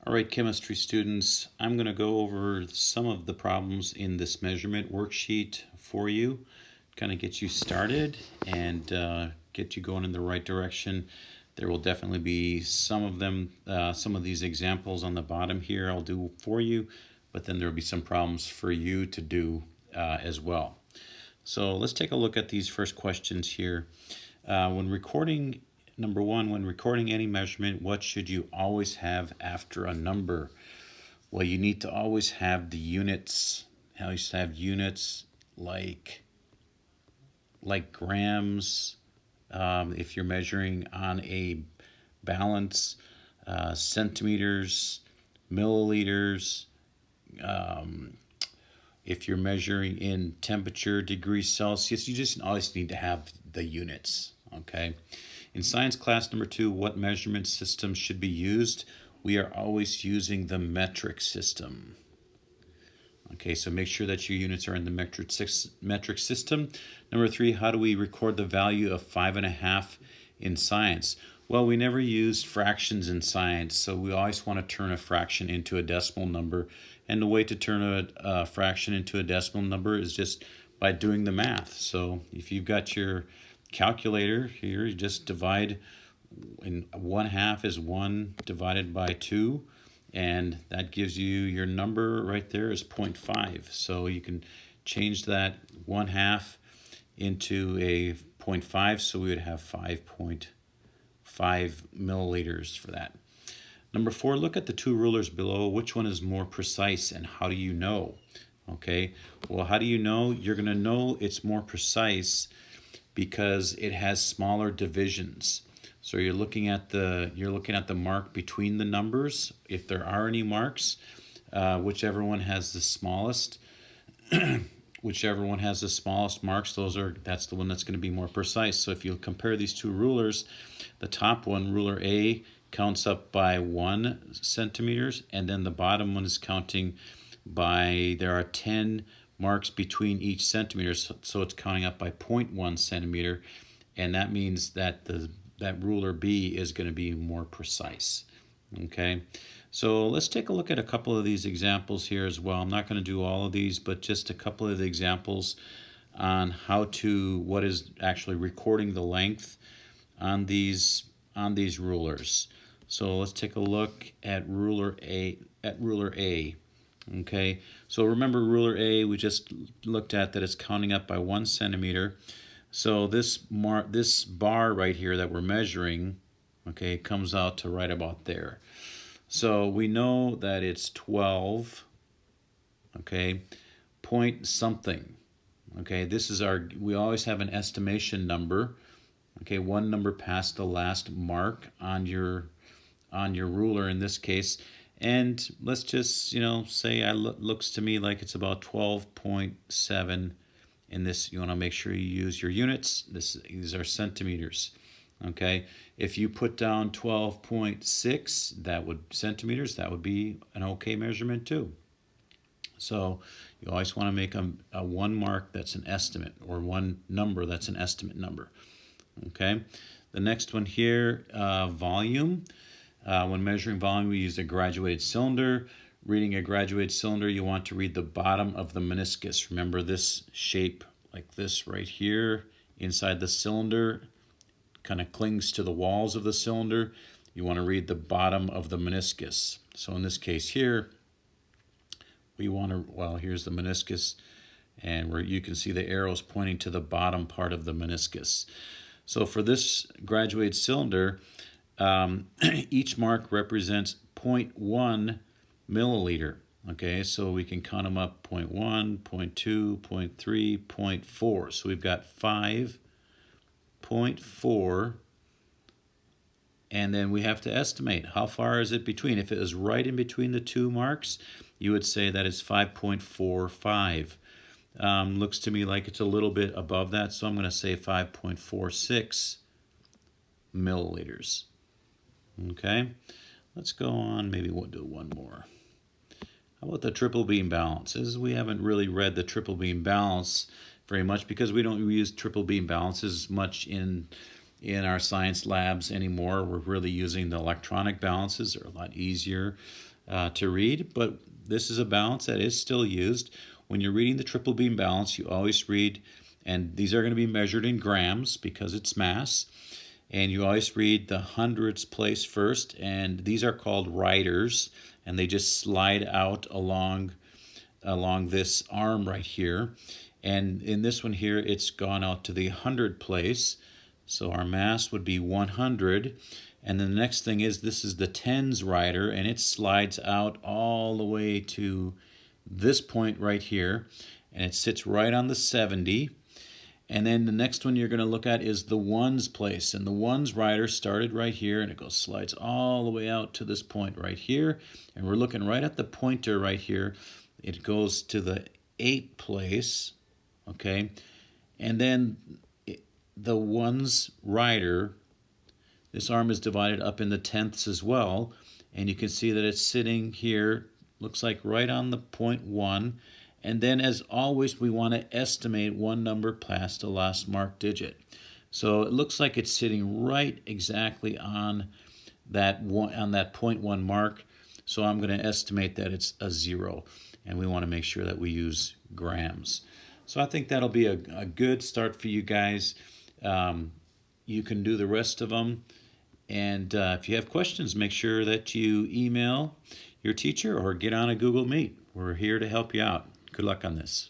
All right, chemistry students, I'm going to go over some of the problems in this measurement worksheet for you, kind of get you started and get you going in the right direction. There will definitely be some of them, some of these examples on the bottom here I'll do for you, but then there will be some problems for you to do as well. So let's take a look at these first questions here. When recording Number one, when recording any measurement, what should you always have after a number? Well, you need to always have the units. You should have units like grams. If you're measuring on a balance, centimeters, milliliters. If you're measuring in temperature, degrees Celsius, you just always need to have the units, okay? In science class number 2, what measurement system should be used? We are always using the metric system. Okay, so make sure that your units are in the metric system. Number 3, how do we record the value of 5.5 in science? Well, we never used fractions in science, so we always want to turn a fraction into a decimal number. And the way to turn a fraction into a decimal number is just by doing the math. So if you've got your calculator here, you just divide, and 1/2 is 1 divided by 2, and that gives you your number right there is 0.5. So you can change that 1/2 into a 0.5, so we would have 5.5 milliliters for that. Number 4, look at the two rulers below. Which one is more precise, and how do you know? Okay, well, how do you know? You're going to know it's more precise because it has smaller divisions. So you're looking at the mark between the numbers. If there are any marks, whichever one has the smallest, marks, that's the one that's going to be more precise. So if you compare these two rulers, the top one, ruler A, counts up by 1 centimeters, and then the bottom one is counting by, there are 10 marks between each centimeter, so it's counting up by 0.1 centimeter, and that means that that ruler B is going to be more precise. Okay, so let's take a look at a couple of these examples here as well. I'm not going to do all of these, but just a couple of the examples on what is actually recording the length on these rulers. So let's take a look at ruler A. Okay, so remember ruler A, we just looked at that it's counting up by 1 centimeter. So this bar right here that we're measuring, okay, comes out to right about there. So we know that it's 12, okay, point something. Okay, this is we always have an estimation number. Okay, one number past the last mark on your ruler in this case. And let's just, say looks to me like it's about 12.7 in this. You want to make sure you use your units. These are centimeters. Okay, if you put down 12.6 centimeters, that would be an okay measurement too. So you always want to make a one mark that's an estimate, or one number that's an estimate number. Okay, the next one here, volume. When measuring volume, we use a graduated cylinder. Reading a graduated cylinder, you want to read the bottom of the meniscus. Remember this shape like this right here inside the cylinder kind of clings to the walls of the cylinder. You want to read the bottom of the meniscus. So in this case here, we want to, here's the meniscus, and where you can see the arrows pointing to the bottom part of the meniscus. So for this graduated cylinder, each mark represents 0.1 milliliter. Okay, so we can count them up: 0.1, 0.2, 0.3, 0.4. So we've got 5.4, and then we have to estimate how far is it between. If it is right in between the two marks, you would say that it's 5.45. Looks to me like it's a little bit above that, so I'm going to say 5.46 milliliters. Okay, let's go on. Maybe we'll do one more. How about the triple beam balances? We haven't really read the triple beam balance very much because we don't use triple beam balances much in our science labs anymore. We're really using the electronic balances. They're a lot easier. to read, but this is a balance that is still used. When you're reading the triple beam balance, you always read, and these are going to be measured in grams because it's mass, and you always read the hundredths place first, and these are called riders, and they just slide out along this arm right here. And in this one here, it's gone out to the 100 place, so our mass would be 100. And then the next thing is, this is the tens rider, and it slides out all the way to this point right here, and it sits right on the 70. And then the next one you're going to look at is the ones place, and the ones rider started right here, and it slides all the way out to this point right here, and we're looking right at the pointer right here. It goes to the 8 place, okay, and then the ones rider, this arm is divided up in the tenths as well, and you can see that it's sitting here, looks like right on the 0.1. And then, as always, we want to estimate one number past the last marked digit. So it looks like it's sitting right exactly on that 0.1 mark. So I'm going to estimate that it's a 0, and we want to make sure that we use grams. So I think that'll be a good start for you guys. You can do the rest of them. And if you have questions, make sure that you email your teacher or get on a Google Meet. We're here to help you out. Good luck on this.